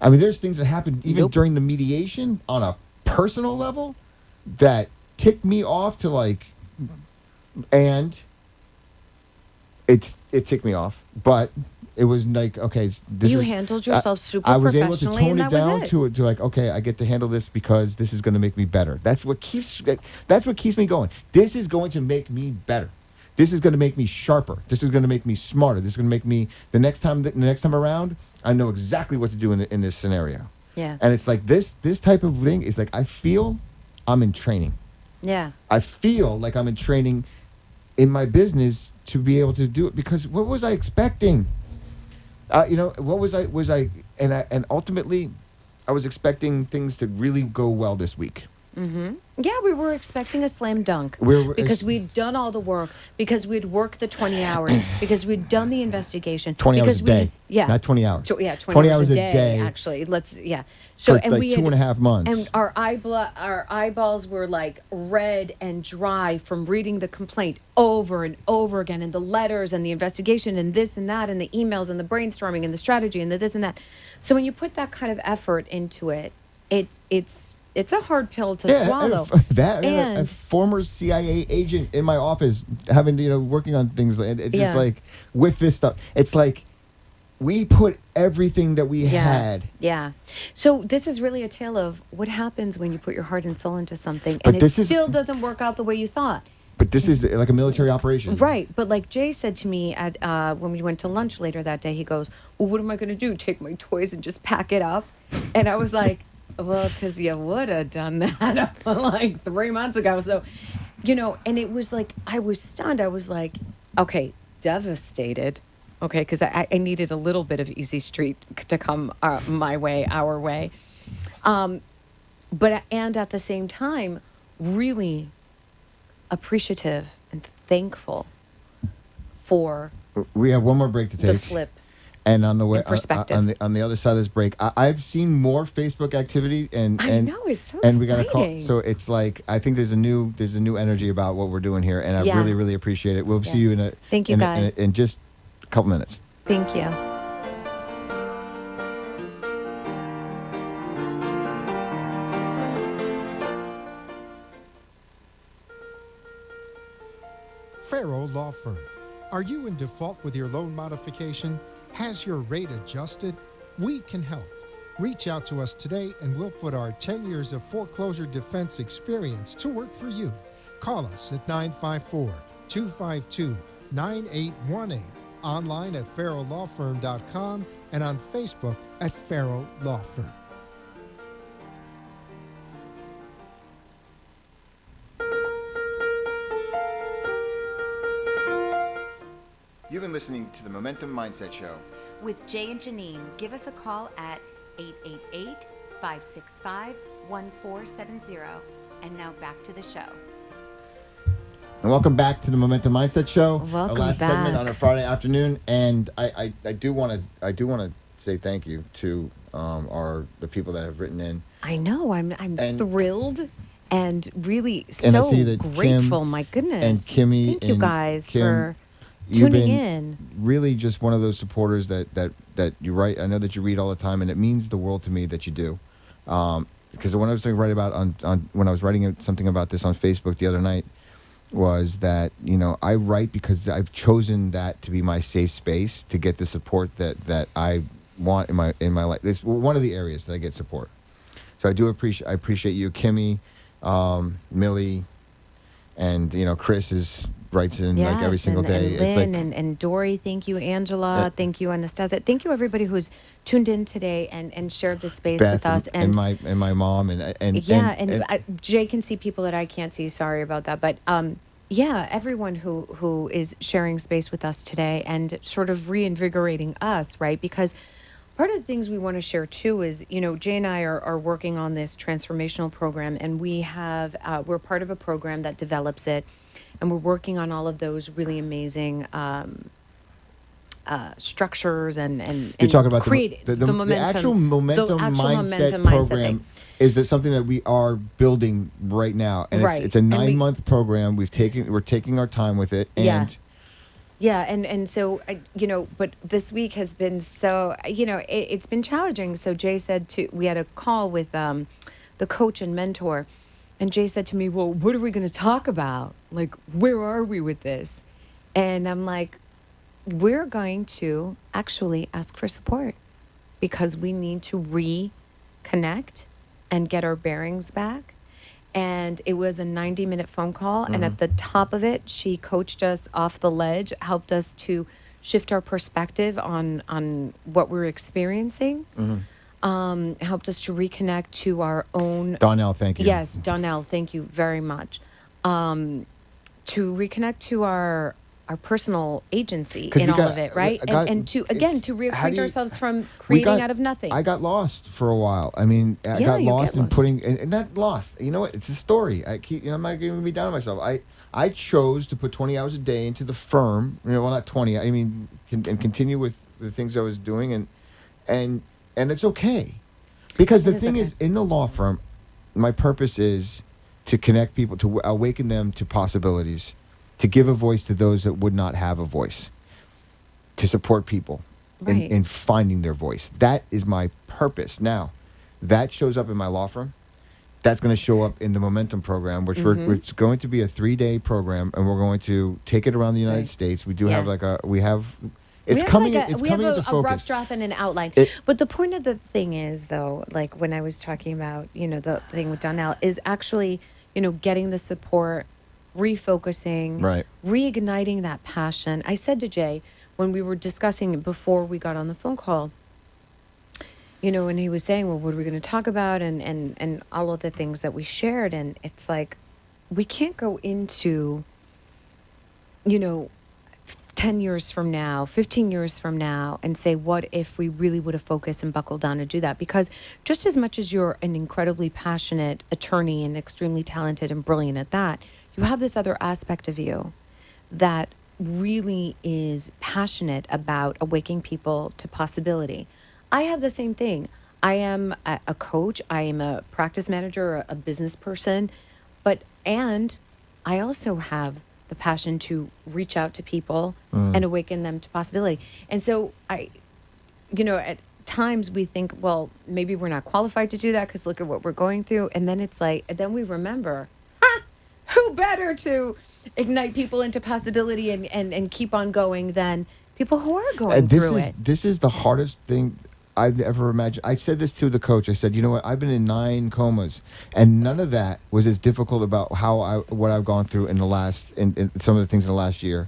I mean, there's things that happened even during the mediation on a personal level that ticked me off to like, and it ticked me off, but it was like, okay, you handled yourself super I was able professionally, to tone and it that down was to like, okay, I get to handle this because this is going to make me better. That's what keeps me going. This is going to make me better. This is going to make me sharper. This is going to make me smarter. This is going to make me the next time around, I know exactly what to do in this scenario. Yeah. And it's like this type of thing is like, I feel I'm in training. Yeah. I feel like I'm in training in my business to be able to do it, because what was I expecting? What was I, and ultimately I was expecting things to really go well this week. Yeah, we were expecting a slam dunk because we'd done all the work, because we'd worked the 20 hours, because we'd done the investigation. 20 because hours a day. Yeah. Not 20 hours. Yeah, 20 hours a day. Actually, So, for like 2.5 months. And our eyeballs were like red and dry from reading the complaint over and over again, and the letters and the investigation and this and that and the emails and the brainstorming and the strategy and the this and that. So when you put that kind of effort into it, it's a hard pill to swallow. And a former CIA agent in my office working on things. It's just like with this stuff, it's like we put everything that we had. Yeah. So this is really a tale of what happens when you put your heart and soul into something and it still doesn't work out the way you thought. But this is like a military operation. Right. But like Jay said to me when we went to lunch later that day, he goes, well, what am I going to do? Take my toys and just pack it up? And I was like, well, because you would have done that like 3 months ago. So, and it was like, I was stunned. I was like, okay, devastated. Okay, because I needed a little bit of easy street to come my way, our way. And at the same time, really appreciative and thankful for we have one more break to take. The flip. And on the way, perspective. on the other side of this break, I've seen more Facebook activity, and I know it's so and we exciting. got a call. So it's like I think there's a new energy about what we're doing here, and I really, really appreciate it. We'll see you in Thank you guys in just a couple minutes. Thank you. Farrow Law Firm. Are you in default with your loan modification? Has your rate adjusted? We can help. Reach out to us today and we'll put our 10 years of foreclosure defense experience to work for you. Call us at 954-252-9818, online at farrowlawfirm.com, and on Facebook at Farrow Law Firm. You've been listening to the Momentum Mindset Show with Jay and Janine. Give us a call at 888-565-1470. And now back to the show. And welcome back to the Momentum Mindset Show. Welcome our last back. segment on a Friday afternoon, and I do want to say thank you to the people that have written in. I know I'm thrilled and really and I so see that grateful. Kim My goodness. and Kimmy Thank you and guys Kim, for you've tuning been in. Really just one of those supporters that you write. I know that you read all the time, and it means the world to me that you do. Because when I was writing about when I was writing something about this on Facebook the other night, was that I write because I've chosen that to be my safe space to get the support that I want in my life. It's one of the areas that I get support. So I appreciate you, Kimmy, Millie, and Chris writes in like every single day. And Lynn, it's like, and Dory, thank you, Angela, thank you, Anastasia, thank you everybody who's tuned in today and shared this space Beth with us, and my mom and Jay can see people that I can't see. Sorry about that, but everyone who is sharing space with us today and sort of reinvigorating us, right? Because part of the things we want to share too is, Jay and I are working on this transformational program, and we're part of a program that develops it, and we're working on all of those really amazing structures and you're talking about the momentum, the actual momentum mindset program. Is that something that we are building right now? And it's a 9-month program. We're taking our time with it. And and so, but this week has been so, it's been challenging. So Jay said we had a call with the coach and mentor, and Jay said to me, well, what are we going to talk about? Like, where are we with this? And I'm like, we're going to actually ask for support because we need to reconnect and get our bearings back. And it was a 90-minute phone call. Mm-hmm. And at the top of it, she coached us off the ledge, helped us to shift our perspective on what we're experiencing, helped us to reconnect to our own... Donnell, thank you. Yes, Donnell, thank you very much. To reconnect to our our personal agency 'Cause in we all got- of it, right? I got- And to again it's- to how do reacquaint you- ourselves from we creating got- out of nothing. I got lost for a while. I mean, I Yeah, got you lost get in lost. putting, and not lost. You know what? It's a story. I keep, I'm not going to be down on myself. I chose to put 20 hours a day into the firm. Well, not 20. I mean, and continue with the things I was doing, and it's okay, because the It is thing okay. is, in the law firm, my purpose is to connect people, to awaken them to possibilities, to give a voice to those that would not have a voice, to support people Right. in finding their voice. That is my purpose. Now, that shows up in my law firm. That's going to show up in the Momentum program, which it's going to be a 3-day program, and we're going to take it around the United Right. States. We do Yeah. have it's we have coming. like It's we coming have into a rough focus. draft and an outline. It- But the point of the thing is, though, like when I was talking about, the thing with Donnell is actually, getting the support, refocusing, Right. reigniting that passion. I said to Jay when we were discussing it before we got on the phone call, and he was saying, well, what are we going to talk about? And all of the things that we shared. And it's like, we can't go into, 10 years from now, 15 years from now, and say, what if we really would have focused and buckled down to do that? Because just as much as you're an incredibly passionate attorney and extremely talented and brilliant at that, you have this other aspect of you that really is passionate about awakening people to possibility. I have the same thing. I am a coach. I am a practice manager, a business person, and I also have the passion to reach out to people and awaken them to possibility. And so at times we think, well, maybe we're not qualified to do that because look at what we're going through. And then it's like, and then we remember, who better to ignite people into possibility and keep on going than people who are going through it. This is the hardest thing I've ever imagined. I said this to the coach. I said, you know what? I've been in 9 comas, and none of that was as difficult about what I've gone through in some of the things in the last year.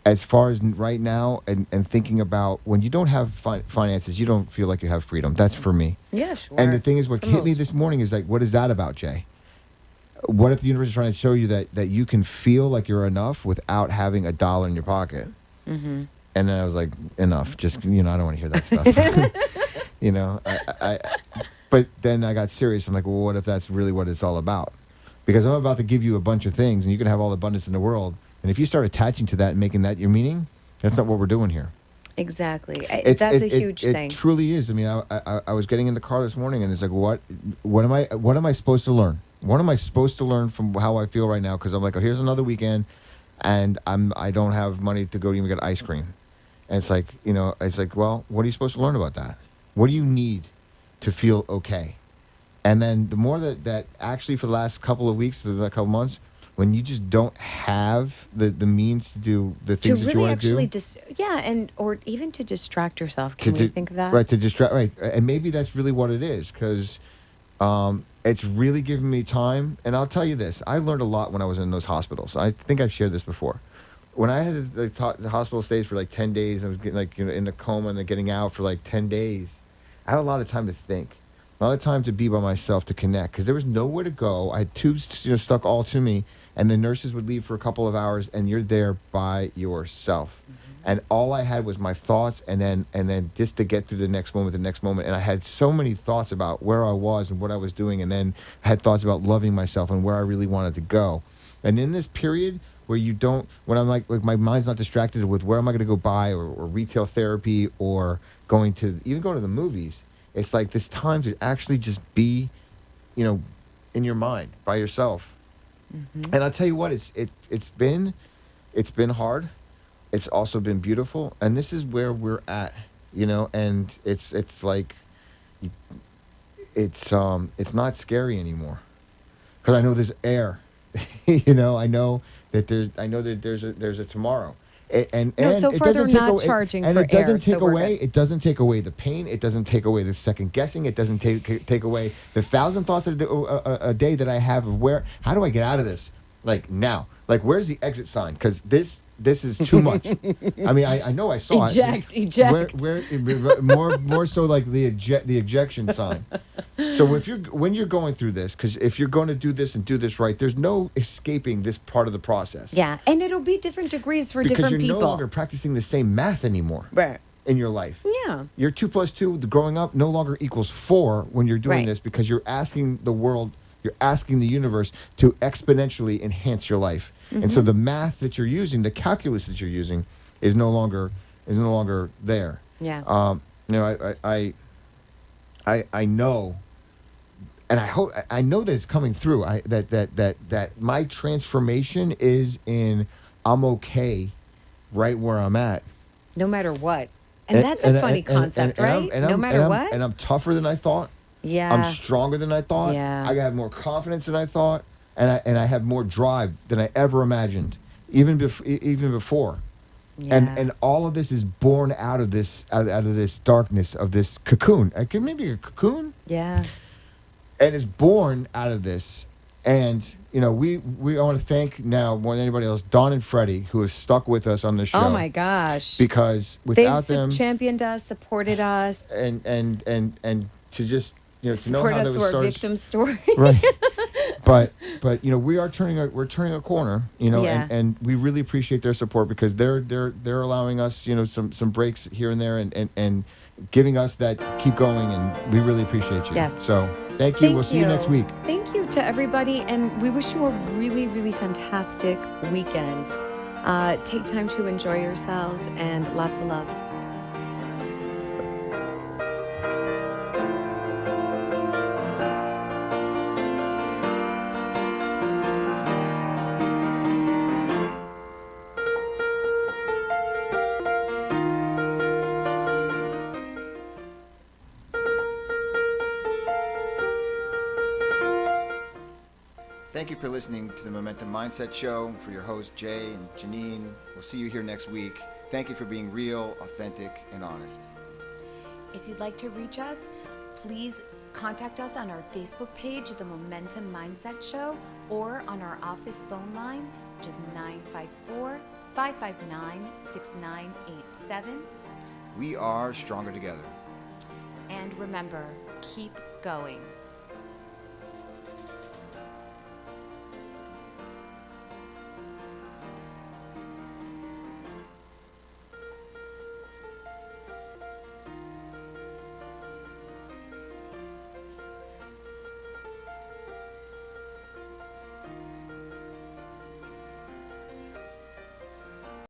As far as right now, and thinking about when you don't have finances, you don't feel like you have freedom. That's for me. Yeah, sure. And the thing is, what For hit me most. this morning is like, what is that about, Jay? What if the universe is trying to show you that you can feel like you're enough without having $1 in your pocket? Mm-hmm. And then I was like, enough. Just, I don't want to hear that stuff. But then I got serious. I'm like, well, what if that's really what it's all about? Because I'm about to give you a bunch of things, and you can have all the abundance in the world. And if you start attaching to that and making that your meaning, that's not what we're doing here. Exactly. That's a huge thing. It truly is. I mean, I was getting in the car this morning, and it's like, what am I supposed to learn? What am I supposed to learn from how I feel right now? Because I'm like, oh, here's another weekend, and I don't have money to go even get ice cream. And it's like, well, what are you supposed to learn about that? What do you need to feel okay? And then the more that actually for the last couple of weeks, the couple months, when you just don't have the means to do the things to that you really want to do. actually or even to distract yourself. Can we think of that? Right, to distract, right. And maybe that's really what it is, because it's really given me time. And I'll tell you this, I learned a lot when I was in those hospitals. I think I've shared this before. When I had the hospital stays for like 10 days, I was getting in a coma and then getting out for like 10 days. I had a lot of time to think, a lot of time to be by myself, to connect, because there was nowhere to go. I had tubes stuck all to me, and the nurses would leave for a couple of hours, and you're there by yourself. Mm-hmm. And all I had was my thoughts, and then just to get through the next moment. And I had so many thoughts about where I was and what I was doing, and then I had thoughts about loving myself and where I really wanted to go. And in this period where when I'm like my mind's not distracted with where am I going to go buy or retail therapy or going to the movies, it's like this time to actually just be, in your mind by yourself. Mm-hmm. And I'll tell you what, it's been hard. It's also been beautiful, and this is where we're at, and it's like it's not scary anymore, because I know there's air. I know that there's a tomorrow. And so it far doesn't they're take not away, charging and for it doesn't air, take so we're away. good. It doesn't take away the pain. It doesn't take away the second guessing. It doesn't take away the 1,000 thoughts a day that I have of how do I get out of this? Like now. Like, where's the exit sign? Because this is too much. I mean, I know I saw Eject, it. eject. Where more so like the ejection sign. So when you're going through this, because if you're going to do this and do this right, there's no escaping this part of the process. Yeah, and it'll be different degrees for Because different you're people. no longer practicing the same math anymore. Right. In your life. Yeah. Your 2 + 2, the growing up, no longer equals 4 when you're doing Right. this, because you're asking the world, you're asking the universe to exponentially enhance your life. And so the math that you're using, the calculus that you're using, is no longer there. Yeah. You know, I know, and I know that it's coming through. That my transformation is in, I'm okay right where I'm at. No matter what. And that's a funny concept, right? No matter what. And I'm tougher than I thought. Yeah. I'm stronger than I thought. Yeah. I have more confidence than I thought, and I have more drive than I ever imagined, even before. Yeah. And all of this is born out of this darkness of this cocoon. Maybe a cocoon. Yeah. And it's born out of this. And you know, we want to thank now more than anybody else, Don and Freddie, who have stuck with us on the show. Oh my gosh. Because without They've them, championed us, supported us, and to just, you know, to know support how us they through were our started. victim story. Right. But you know, we're turning a corner, you know, Yeah. and we really appreciate their support, because they're allowing us, you know, some breaks here and there, and giving us that keep going, and we really appreciate you. Yes. So thank you. We'll see you next week. Thank you to everybody, and we wish you a really, really fantastic weekend. Take time to enjoy yourselves, and lots of love. Thank you for listening to the Momentum Mindset Show. For your hosts, Jay and Janine, we'll see you here next week. Thank you for being real, authentic, and honest. If you'd like to reach us, please contact us on our Facebook page, The Momentum Mindset Show, or on our office phone line, which is 954-559-6987. We are stronger together. And remember, keep going.